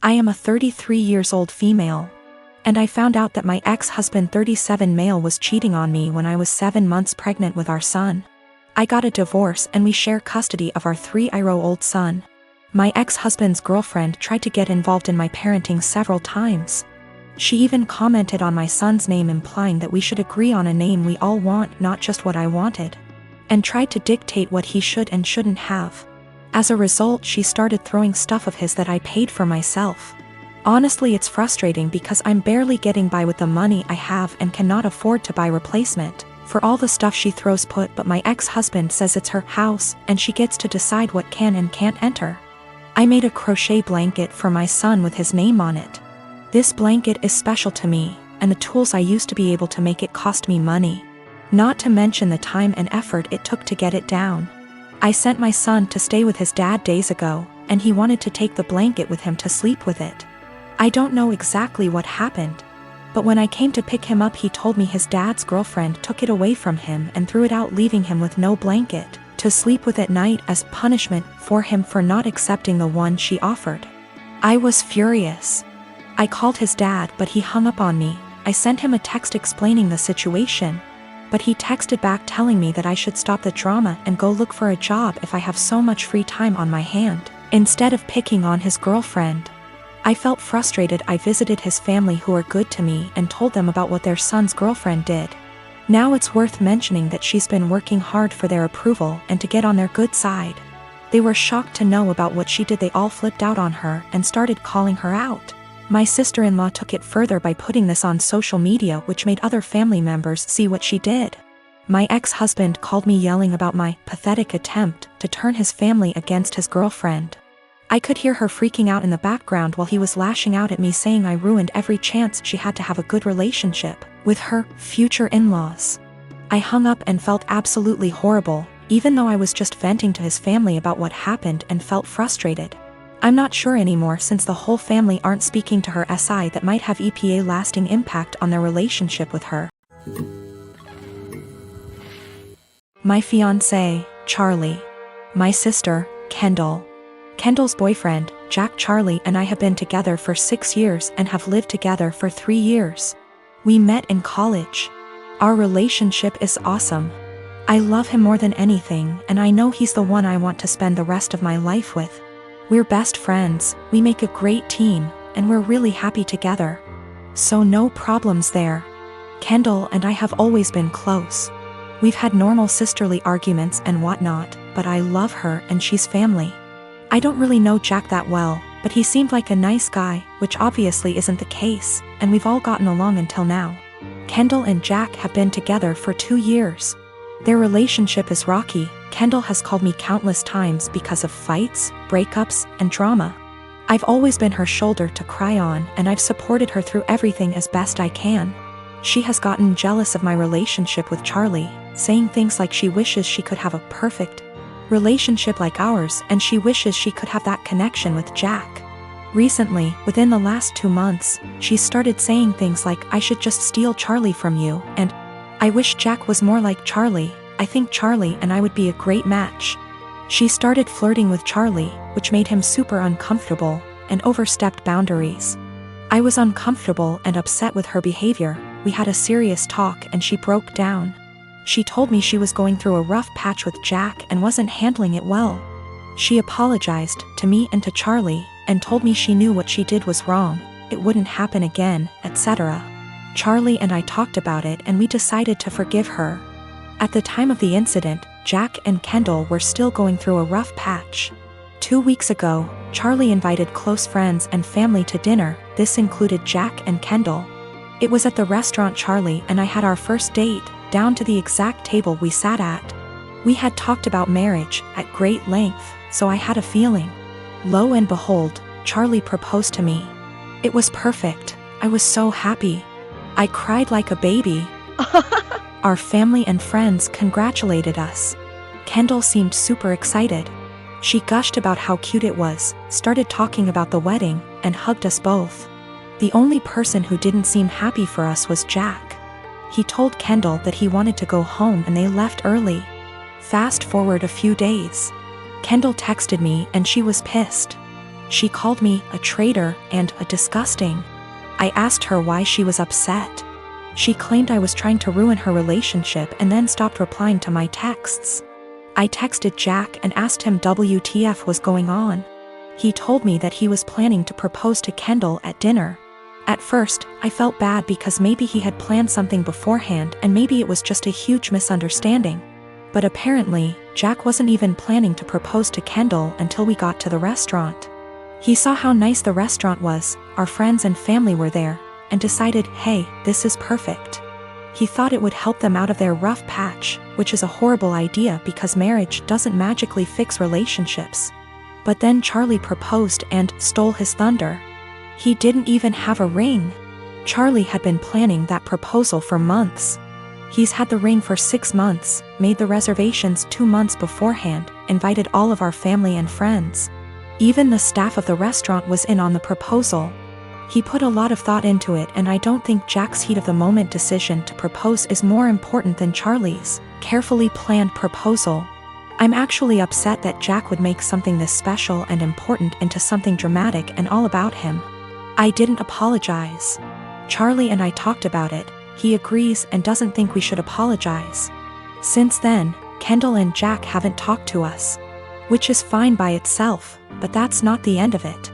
I am a 33 years old female. And I found out that my ex-husband 37 male was cheating on me when I was 7 months pregnant with our son. I got a divorce and we share custody of our 3-year-old son. My ex-husband's girlfriend tried to get involved in my parenting several times. She even commented on my son's name, implying that we should agree on a name we all want, not just what I wanted, and tried to dictate what he should and shouldn't have. As a result, she started throwing stuff of his that I paid for myself. Honestly, it's frustrating because I'm barely getting by with the money I have and cannot afford to buy replacement for all the stuff she throws but my ex-husband says it's her house and she gets to decide what can and can't enter. I made a crochet blanket for my son with his name on it. This blanket is special to me, and the tools I used to be able to make it cost me money. Not to mention the time and effort it took to get it down. I sent my son to stay with his dad days ago, and he wanted to take the blanket with him to sleep with it. I don't know exactly what happened, but when I came to pick him up, he told me his dad's girlfriend took it away from him and threw it out, leaving him with no blanket to sleep with at night as punishment for him for not accepting the one she offered. I was furious. I called his dad, but he hung up on me. I sent him a text explaining the situation, but he texted back telling me that I should stop the drama and go look for a job if I have so much free time on my hand, instead of picking on his girlfriend. I felt frustrated. I visited his family, who are good to me, and told them about what their son's girlfriend did. Now it's worth mentioning that she's been working hard for their approval and to get on their good side. They were shocked to know about what she did. They all flipped out on her and started calling her out. My sister-in-law took it further by putting this on social media, which made other family members see what she did. My ex-husband called me, yelling about my pathetic attempt to turn his family against his girlfriend. I could hear her freaking out in the background while he was lashing out at me, saying I ruined every chance she had to have a good relationship with her future in-laws. I hung up and felt absolutely horrible, even though I was just venting to his family about what happened and felt frustrated. I'm not sure anymore, since the whole family aren't speaking to her, SI that might have a lasting impact on their relationship with her. My fiancé, Charlie. My sister, Kendall. Kendall's boyfriend, Jack. Charlie and I have been together for 6 years and have lived together for 3 years. We met in college. Our relationship is awesome. I love him more than anything, and I know he's the one I want to spend the rest of my life with. We're best friends, we make a great team, and we're really happy together. So no problems there. Kendall and I have always been close. We've had normal sisterly arguments and whatnot, but I love her and she's family. I don't really know Jack that well, but he seemed like a nice guy, which obviously isn't the case, and we've all gotten along until now. Kendall and Jack have been together for 2 years. Their relationship is rocky. Kendall has called me countless times because of fights, breakups, and drama. I've always been her shoulder to cry on, and I've supported her through everything as best I can. She has gotten jealous of my relationship with Charlie, saying things like she wishes she could have a perfect relationship like ours, and she wishes she could have that connection with Jack. Recently, within the last 2 months, she started saying things like, I should just steal Charlie from you, and I wish Jack was more like Charlie. I think Charlie and I would be a great match. She started flirting with Charlie, which made him super uncomfortable, and overstepped boundaries. I was uncomfortable and upset with her behavior. We had a serious talk and she broke down. She told me she was going through a rough patch with Jack and wasn't handling it well. She apologized to me and to Charlie, and told me she knew what she did was wrong, it wouldn't happen again, etc. Charlie and I talked about it and we decided to forgive her. At the time of the incident, Jack and Kendall were still going through a rough patch. 2 weeks ago, Charlie invited close friends and family to dinner. This included Jack and Kendall. It was at the restaurant Charlie and I had our first date, down to the exact table we sat at. We had talked about marriage at great length, so I had a feeling. Lo and behold, Charlie proposed to me. It was perfect. I was so happy. I cried like a baby. Our family and friends congratulated us. Kendall seemed super excited. She gushed about how cute it was, started talking about the wedding, and hugged us both. The only person who didn't seem happy for us was Jack. He told Kendall that he wanted to go home and they left early. Fast forward a few days. Kendall texted me and she was pissed. She called me a traitor and a disgusting. I asked her why she was upset. She claimed I was trying to ruin her relationship and then stopped replying to my texts. I texted Jack and asked him WTF was going on. He told me that he was planning to propose to Kendall at dinner. At first, I felt bad because maybe he had planned something beforehand and maybe it was just a huge misunderstanding. But apparently, Jack wasn't even planning to propose to Kendall until we got to the restaurant. He saw how nice the restaurant was, our friends and family were there, and decided, hey, this is perfect. He thought it would help them out of their rough patch, which is a horrible idea because marriage doesn't magically fix relationships. But then Charlie proposed and stole his thunder. He didn't even have a ring. Charlie had been planning that proposal for months. He's had the ring for 6 months, made the reservations 2 months beforehand, invited all of our family and friends. Even the staff of the restaurant was in on the proposal. He put a lot of thought into it, and I don't think Jack's heat-of-the-moment decision to propose is more important than Charlie's carefully planned proposal. I'm actually upset that Jack would make something this special and important into something dramatic and all about him. I didn't apologize. Charlie and I talked about it. He agrees and doesn't think we should apologize. Since then, Kendall and Jack haven't talked to us. Which is fine by itself, but that's not the end of it.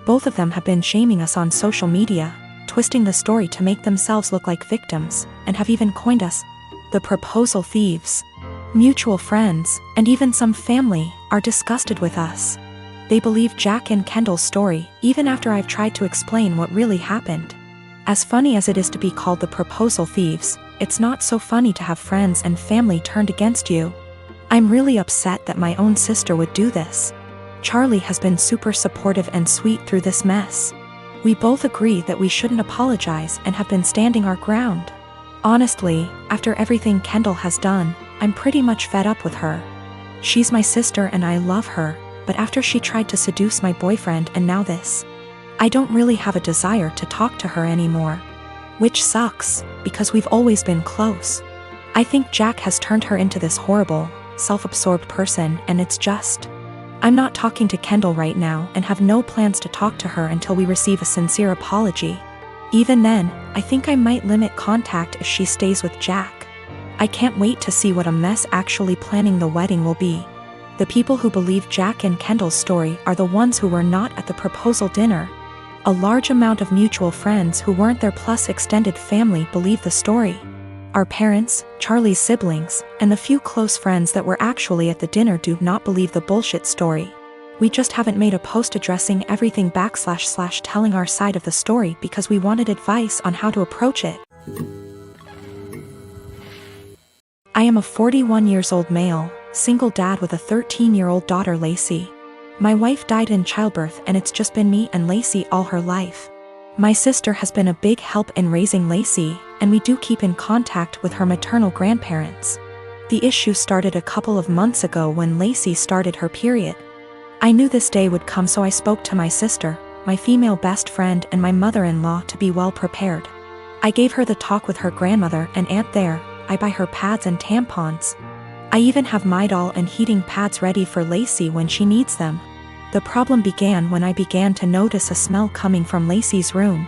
Both of them have been shaming us on social media, twisting the story to make themselves look like victims, and have even coined us the proposal thieves. Mutual friends, and even some family, are disgusted with us. They believe Jack and Kendall's story, even after I've tried to explain what really happened. As funny as it is to be called the proposal thieves, it's not so funny to have friends and family turned against you. I'm really upset that my own sister would do this. Charlie has been super supportive and sweet through this mess. We both agree that we shouldn't apologize and have been standing our ground. Honestly, after everything Kendall has done, I'm pretty much fed up with her. She's my sister and I love her, but after she tried to seduce my boyfriend and now this, I don't really have a desire to talk to her anymore. Which sucks, because we've always been close. I think Jack has turned her into this horrible, self-absorbed person, and it's just, I'm not talking to Kendall right now and have no plans to talk to her until we receive a sincere apology. Even then, I think I might limit contact if she stays with Jack. I can't wait to see what a mess actually planning the wedding will be. The people who believe Jack and Kendall's story are the ones who were not at the proposal dinner. A large amount of mutual friends who weren't there plus extended family believe the story. Our parents, Charlie's siblings, and the few close friends that were actually at the dinner do not believe the bullshit story. We just haven't made a post addressing everything / telling our side of the story because we wanted advice on how to approach it. I am a 41 years old male, single dad with a 13-year-old daughter Lacey. My wife died in childbirth and it's just been me and Lacey all her life. My sister has been a big help in raising Lacey, and we do keep in contact with her maternal grandparents. The issue started a couple of months ago when Lacey started her period. I knew this day would come, so I spoke to my sister, my female best friend, and my mother-in-law to be well prepared. I gave her the talk with her grandmother and aunt there. I buy her pads and tampons. I even have Midol and heating pads ready for Lacey when she needs them. The problem began when I began to notice a smell coming from Lacey's room.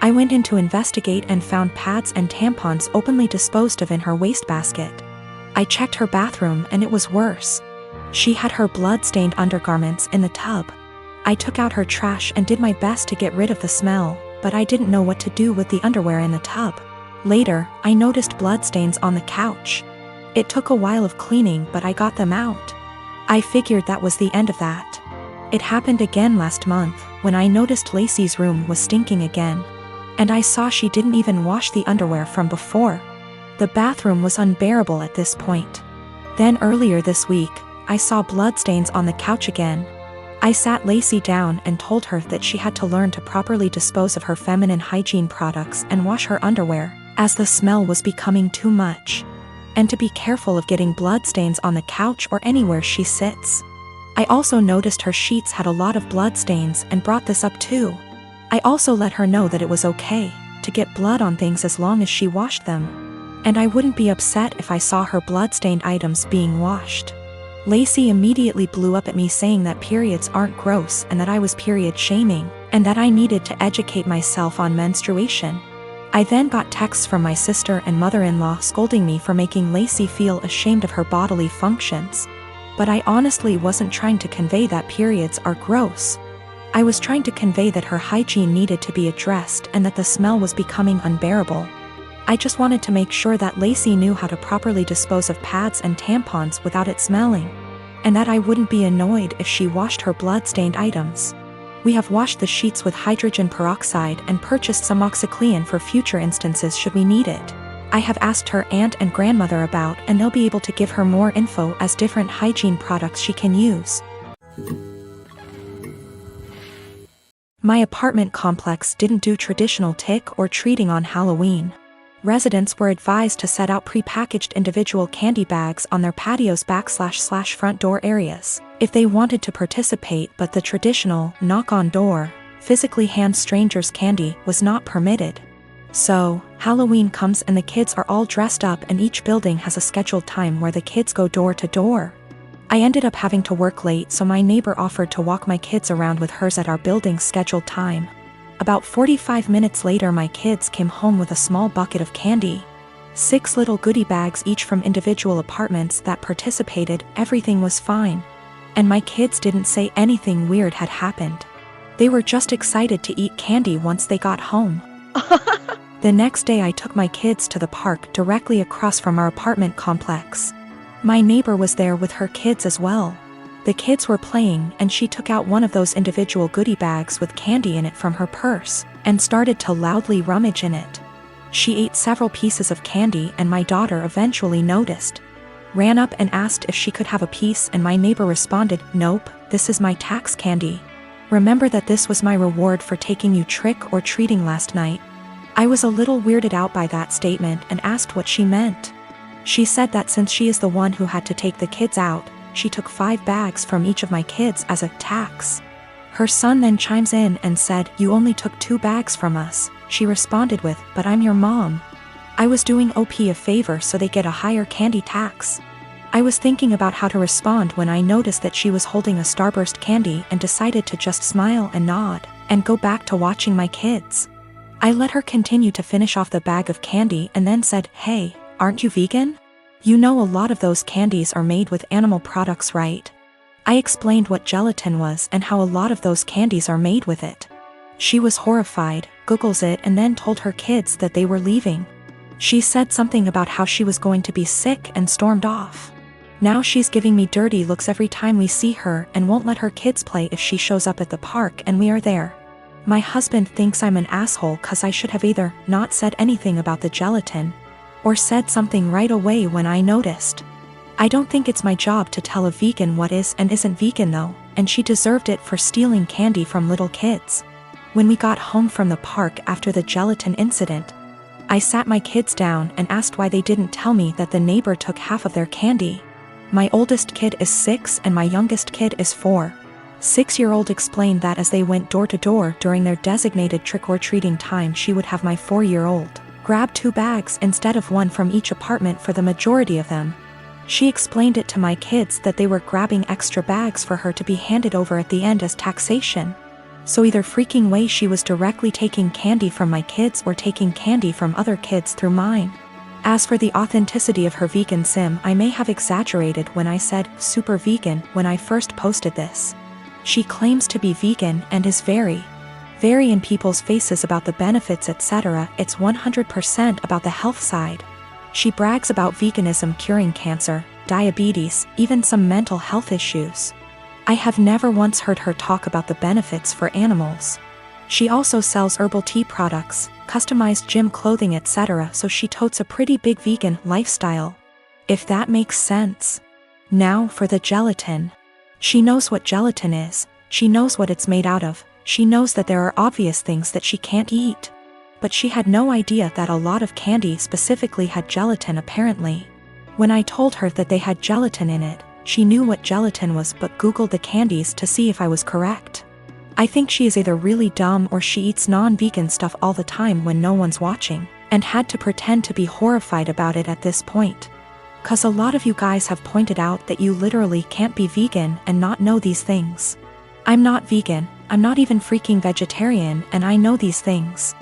I went in to investigate and found pads and tampons openly disposed of in her wastebasket. I checked her bathroom and it was worse. She had her blood-stained undergarments in the tub. I took out her trash and did my best to get rid of the smell, but I didn't know what to do with the underwear in the tub. Later, I noticed bloodstains on the couch. It took a while of cleaning, but I got them out. I figured that was the end of that. It happened again last month, when I noticed Lacey's room was stinking again. And I saw she didn't even wash the underwear from before. The bathroom was unbearable at this point. Then earlier this week, I saw bloodstains on the couch again. I sat Lacey down and told her that she had to learn to properly dispose of her feminine hygiene products and wash her underwear, as the smell was becoming too much. And to be careful of getting bloodstains on the couch or anywhere she sits. I also noticed her sheets had a lot of bloodstains and brought this up too. I also let her know that it was okay to get blood on things as long as she washed them. And I wouldn't be upset if I saw her bloodstained items being washed. Lacey immediately blew up at me saying that periods aren't gross and that I was period shaming, and that I needed to educate myself on menstruation. I then got texts from my sister and mother-in-law scolding me for making Lacey feel ashamed of her bodily functions. But I honestly wasn't trying to convey that periods are gross. I was trying to convey that her hygiene needed to be addressed and that the smell was becoming unbearable. I just wanted to make sure that Lacey knew how to properly dispose of pads and tampons without it smelling, and that I wouldn't be annoyed if she washed her blood-stained items. We have washed the sheets with hydrogen peroxide and purchased some OxyClean for future instances should we need it. I have asked her aunt and grandmother about, and they'll be able to give her more info as different hygiene products she can use. My apartment complex didn't do traditional trick or treating on Halloween. Residents were advised to set out pre-packaged individual candy bags on their patios / front door areas if they wanted to participate, but the traditional knock-on-door, physically hand strangers candy was not permitted. So, Halloween comes and the kids are all dressed up and each building has a scheduled time where the kids go door to door. I ended up having to work late, so my neighbor offered to walk my kids around with hers at our building's scheduled time. About 45 minutes later my kids came home with a small bucket of candy. 6 little goodie bags each from individual apartments that participated. Everything was fine. And my kids didn't say anything weird had happened. They were just excited to eat candy once they got home. The next day I took my kids to the park directly across from our apartment complex. My neighbor was there with her kids as well. The kids were playing and she took out one of those individual goodie bags with candy in it from her purse and started to loudly rummage in it. She ate several pieces of candy and my daughter eventually noticed. Ran up and asked if she could have a piece, and my neighbor responded, "Nope, this is my tax candy. Remember that this was my reward for taking you trick or treating last night." I was a little weirded out by that statement and asked what she meant. She said that since she is the one who had to take the kids out, she took 5 bags from each of my kids as a tax. Her son then chimes in and said, "You only took 2 bags from us." She responded with, "But I'm your mom. I was doing OP a favor so they get a higher candy tax." I was thinking about how to respond when I noticed that she was holding a Starburst candy and decided to just smile and nod and go back to watching my kids. I let her continue to finish off the bag of candy and then said, "Hey, aren't you vegan? You know a lot of those candies are made with animal products, right?" I explained what gelatin was and how a lot of those candies are made with it. She was horrified, Googles it, and then told her kids that they were leaving. She said something about how she was going to be sick and stormed off. Now she's giving me dirty looks every time we see her and won't let her kids play if she shows up at the park and we are there. My husband thinks I'm an asshole cause I should have either not said anything about the gelatin or said something right away when I noticed. I don't think it's my job to tell a vegan what is and isn't vegan though, and she deserved it for stealing candy from little kids. When we got home from the park after the gelatin incident, I sat my kids down and asked why they didn't tell me that the neighbor took half of their candy. My oldest kid is 6 and my youngest kid is 4. 6-year-old explained that as they went door to door during their designated trick-or-treating time, she would have my 4-year-old grab 2 bags instead of 1 from each apartment for the majority of them. She explained it to my kids that they were grabbing extra bags for her to be handed over at the end as taxation. So either freaking way she was directly taking candy from my kids or taking candy from other kids through mine. As for the authenticity of her vegan sim, I may have exaggerated when I said super vegan when I first posted this. She claims to be vegan and is very in people's faces about the benefits, etc. It's 100% about the health side. She brags about veganism curing cancer, diabetes, even some mental health issues. I have never once heard her talk about the benefits for animals. She also sells herbal tea products, customized gym clothing, etc., so she totes a pretty big vegan lifestyle. If that makes sense. Now for the gelatin. She knows what gelatin is, she knows what it's made out of, she knows that there are obvious things that she can't eat. But she had no idea that a lot of candy specifically had gelatin apparently. When I told her that they had gelatin in it, she knew what gelatin was but Googled the candies to see if I was correct. I think she is either really dumb or she eats non-vegan stuff all the time when no one's watching, and had to pretend to be horrified about it at this point. 'Cause a lot of you guys have pointed out that you literally can't be vegan and not know these things. I'm not vegan, I'm not even freaking vegetarian, and I know these things.